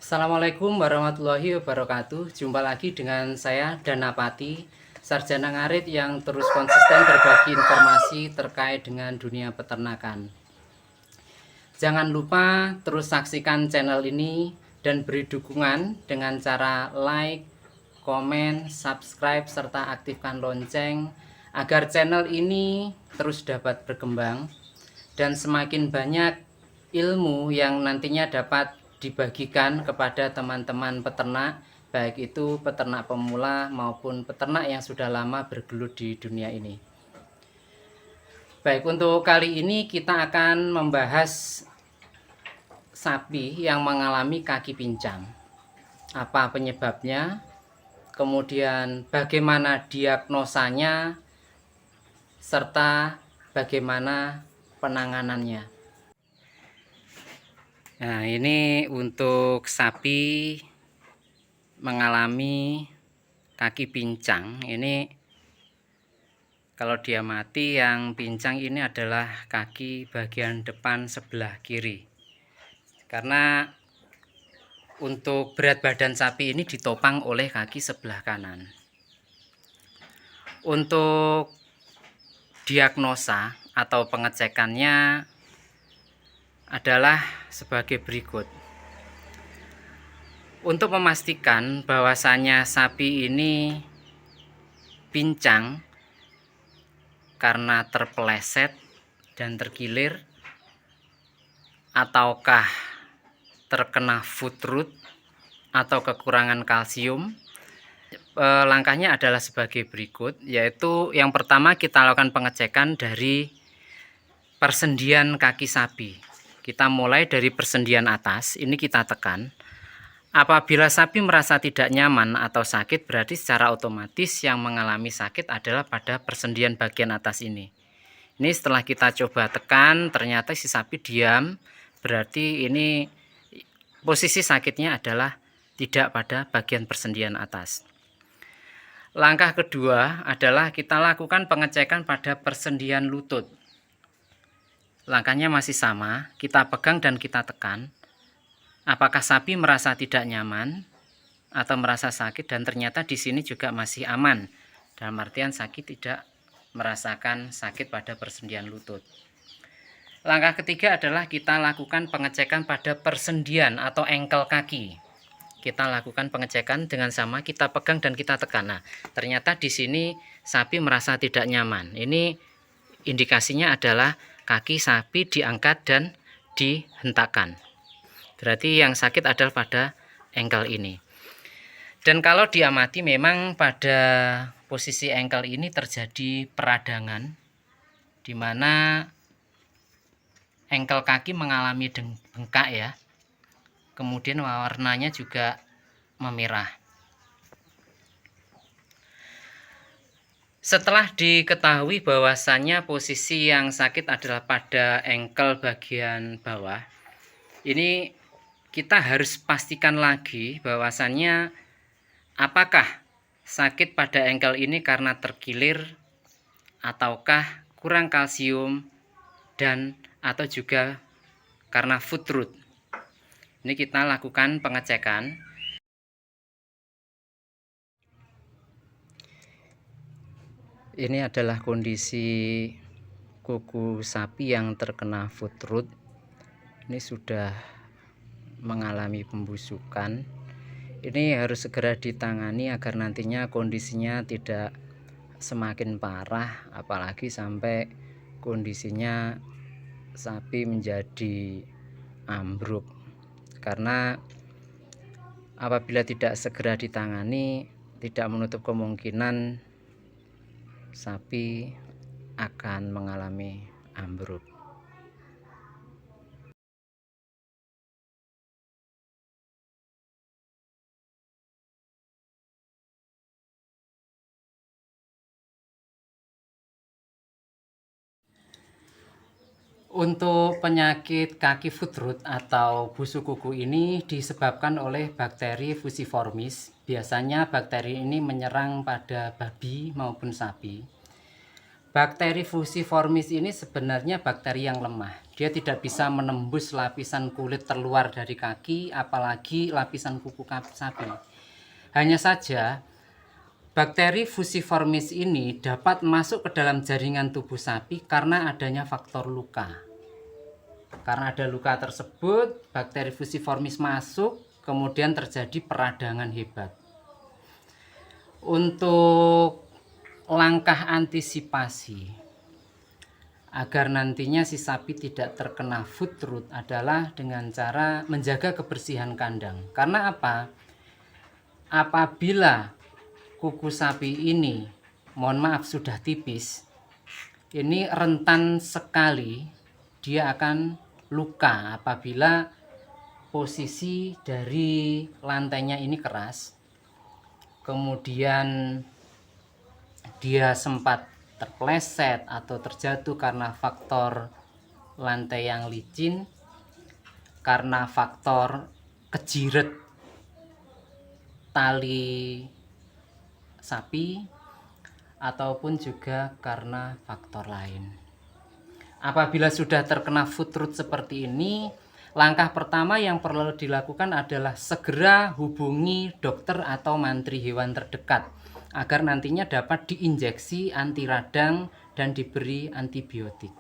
Assalamualaikum warahmatullahi wabarakatuh. Jumpa lagi dengan saya Danapati, sarjana ngarit yang terus konsisten berbagi informasi terkait dengan dunia peternakan. Jangan lupa terus saksikan channel ini dan beri dukungan dengan cara like, komen, subscribe, serta aktifkan lonceng agar channel ini terus dapat berkembang dan semakin banyak ilmu yang nantinya dapat dibagikan kepada teman-teman peternak, baik itu peternak pemula maupun peternak yang sudah lama bergelut di dunia ini. Baik, untuk kali ini kita akan membahas sapi yang mengalami kaki pincang. Apa penyebabnya? Kemudian bagaimana diagnosanya serta bagaimana penanganannya. Nah, ini untuk sapi mengalami kaki pincang. Ini kalau dia mati, yang pincang ini adalah kaki bagian depan sebelah kiri. Karena untuk berat badan sapi ini ditopang oleh kaki sebelah kanan. Untuk diagnosa atau pengecekannya adalah sebagai berikut. Untuk memastikan bahwasannya sapi ini pincang karena terpeleset dan terkilir ataukah terkena foot rot atau kekurangan kalsium, langkahnya adalah sebagai berikut, yaitu yang pertama kita lakukan pengecekan dari persendian kaki sapi. Kita mulai dari persendian atas, ini kita tekan. Apabila sapi merasa tidak nyaman atau sakit, berarti secara otomatis yang mengalami sakit adalah pada persendian bagian atas ini. Ini setelah kita coba tekan, ternyata si sapi diam, berarti ini posisi sakitnya adalah tidak pada bagian persendian atas. Langkah kedua adalah kita lakukan pengecekan pada persendian lutut. Langkahnya masih sama, kita pegang dan kita tekan. Apakah sapi merasa tidak nyaman atau merasa sakit, dan ternyata di sini juga masih aman. Dalam artian sakit tidak merasakan sakit pada persendian lutut. Langkah ketiga adalah kita lakukan pengecekan pada persendian atau engkel kaki. Kita lakukan pengecekan dengan sama, kita pegang dan kita tekan. Nah, ternyata di sini sapi merasa tidak nyaman. Ini indikasinya adalah kaki sapi diangkat dan dihentakkan. Berarti yang sakit adalah pada engkel ini. Dan kalau diamati memang pada posisi engkel ini terjadi peradangan, di mana engkel kaki mengalami bengkak ya. Kemudian warnanya juga memerah. Setelah diketahui bahwasannya posisi yang sakit adalah pada engkel bagian bawah, ini kita harus pastikan lagi bahwasannya apakah sakit pada engkel ini karena terkilir ataukah kurang kalsium dan atau juga karena foot rot. Ini kita lakukan pengecekan. Ini adalah kondisi kuku sapi yang terkena foot rot. Ini sudah mengalami pembusukan. Ini harus segera ditangani agar nantinya kondisinya tidak semakin parah, apalagi sampai kondisinya sapi menjadi ambruk. Karena apabila tidak segera ditangani, tidak menutup kemungkinan sapi akan mengalami ambruk. Untuk penyakit kaki foot rot atau busuk kuku ini disebabkan oleh bakteri Fusiformis. Biasanya bakteri ini menyerang pada babi maupun sapi. Bakteri Fusiformis ini sebenarnya bakteri yang lemah. Dia tidak bisa menembus lapisan kulit terluar dari kaki, apalagi lapisan kuku sapi. Hanya saja bakteri fusiformis ini dapat masuk ke dalam jaringan tubuh sapi karena adanya faktor luka. Karena ada luka tersebut, bakteri fusiformis masuk, kemudian terjadi peradangan hebat. Untuk langkah antisipasi agar nantinya si sapi tidak terkena foot rot adalah dengan cara menjaga kebersihan kandang. Karena apa? Apabila kuku sapi ini, mohon maaf, sudah tipis, ini rentan sekali dia akan luka apabila posisi dari lantainya ini keras, kemudian dia sempat terpleset atau terjatuh karena faktor lantai yang licin, karena faktor kejiret tali sapi, ataupun juga karena faktor lain. Apabila sudah terkena foot rot seperti ini, langkah pertama yang perlu dilakukan adalah segera hubungi dokter atau mantri hewan terdekat agar nantinya dapat diinjeksi anti radang dan diberi antibiotik.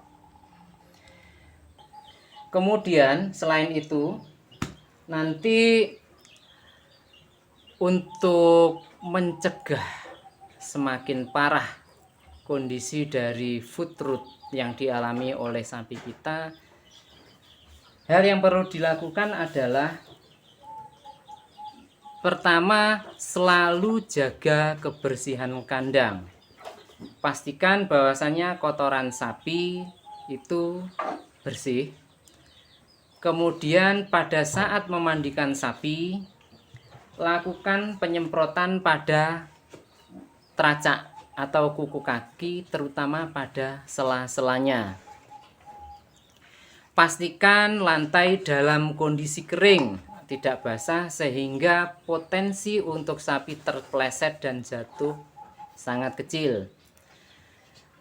Kemudian selain itu, nanti untuk mencegah semakin parah kondisi dari foot rot yang dialami oleh sapi kita, hal yang perlu dilakukan adalah pertama, selalu jaga kebersihan kandang. Pastikan bahwasannya kotoran sapi itu bersih. Kemudian pada saat memandikan sapi, lakukan penyemprotan pada teracak atau kuku kaki, terutama pada sela-selanya. Pastikan lantai dalam kondisi kering, tidak basah, sehingga potensi untuk sapi terpleset dan jatuh sangat kecil.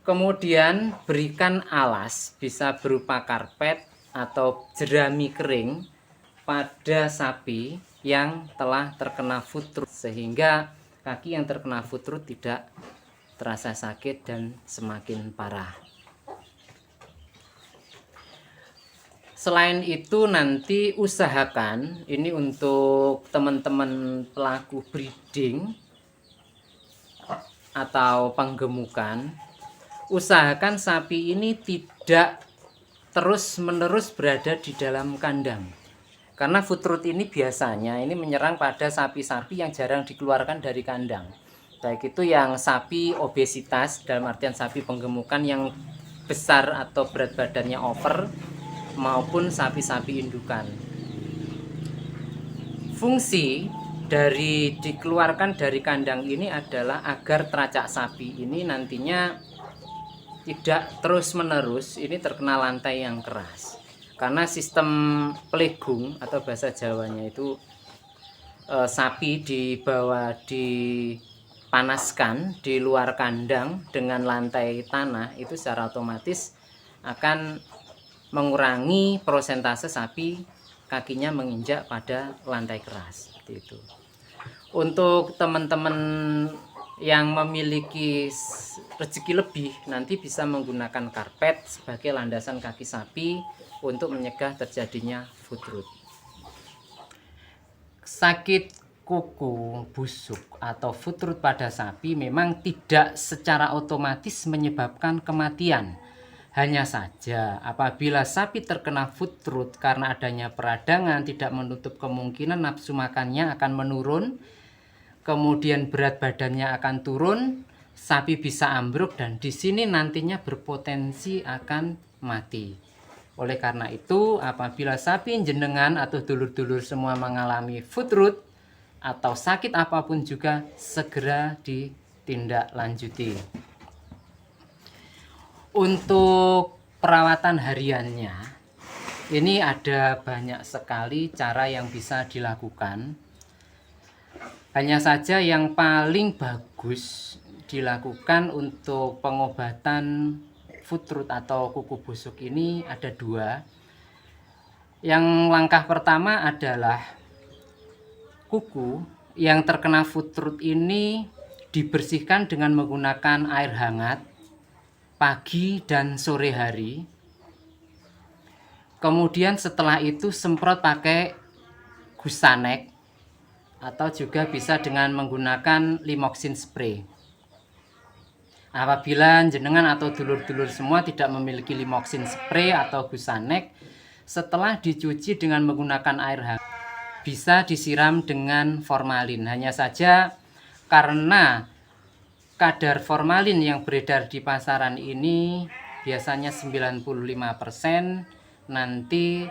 Kemudian berikan alas, bisa berupa karpet atau jerami kering pada sapi yang telah terkena foot rot, sehingga kaki yang terkena foot rot tidak terasa sakit dan semakin parah. Selain itu, nanti usahakan, ini untuk teman-teman pelaku breeding atau penggemukan, usahakan sapi ini tidak terus-menerus berada di dalam kandang. Karena foot rot ini biasanya ini menyerang pada sapi-sapi yang jarang dikeluarkan dari kandang. Baik itu yang sapi obesitas, dalam artian sapi penggemukan yang besar atau berat badannya over, maupun sapi-sapi indukan. Fungsi dari dikeluarkan dari kandang ini adalah agar teracak sapi ini nantinya tidak terus-menerus ini terkena lantai yang keras. Karena sistem pelegung atau bahasa Jawanya itu sapi dipanaskan di luar kandang dengan lantai tanah, itu secara otomatis akan mengurangi prosentase sapi kakinya menginjak pada lantai keras, seperti itu. Untuk teman-teman yang memiliki rezeki lebih, nanti bisa menggunakan karpet sebagai landasan kaki sapi untuk mencegah terjadinya foot rot. Sakit kuku busuk atau foot rot pada sapi memang tidak secara otomatis menyebabkan kematian. Hanya saja apabila sapi terkena foot rot karena adanya peradangan, tidak menutup kemungkinan nafsu makannya akan menurun, kemudian berat badannya akan turun, sapi bisa ambruk, dan di sini nantinya berpotensi akan mati. Oleh karena itu, apabila sapi jenengan atau dulur-dulur semua mengalami foot rot atau sakit apapun juga, segera ditindaklanjuti. Untuk perawatan hariannya, ini ada banyak sekali cara yang bisa dilakukan. Hanya saja yang paling bagus dilakukan untuk pengobatan foot rot atau kuku busuk ini ada dua. Yang langkah pertama adalah kuku yang terkena foot rot ini dibersihkan dengan menggunakan air hangat pagi dan sore hari. Kemudian setelah itu semprot pakai Gusanek atau juga bisa dengan menggunakan Limoxin spray. Apabila jenengan atau dulur-dulur semua tidak memiliki Limoxin spray atau Gusanek, setelah dicuci dengan menggunakan air hangat, bisa disiram dengan formalin. Hanya saja karena kadar formalin yang beredar di pasaran ini biasanya 95%, nanti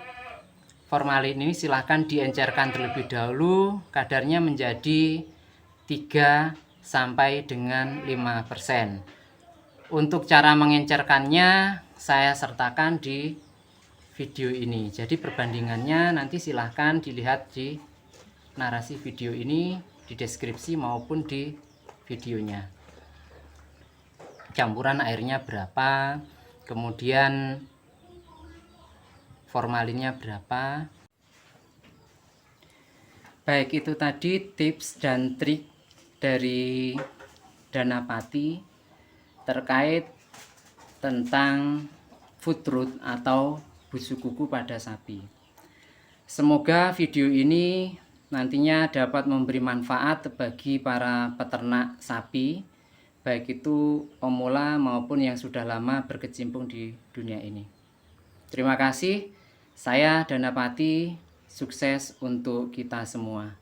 formalin ini silahkan diencerkan terlebih dahulu, kadarnya menjadi 3 sampai dengan 5%. Untuk cara mengencerkannya saya sertakan di video ini. Jadi perbandingannya nanti silahkan dilihat di narasi video ini, di deskripsi maupun di videonya. Campuran airnya berapa, kemudian formalinnya berapa. Baik, itu tadi tips dan trik dari Danapati terkait tentang foot rot atau busuk kuku pada sapi. Semoga video ini nantinya dapat memberi manfaat bagi para peternak sapi, baik itu pemula maupun yang sudah lama berkecimpung di dunia ini. Terima kasih. Saya Danapati, sukses untuk kita semua.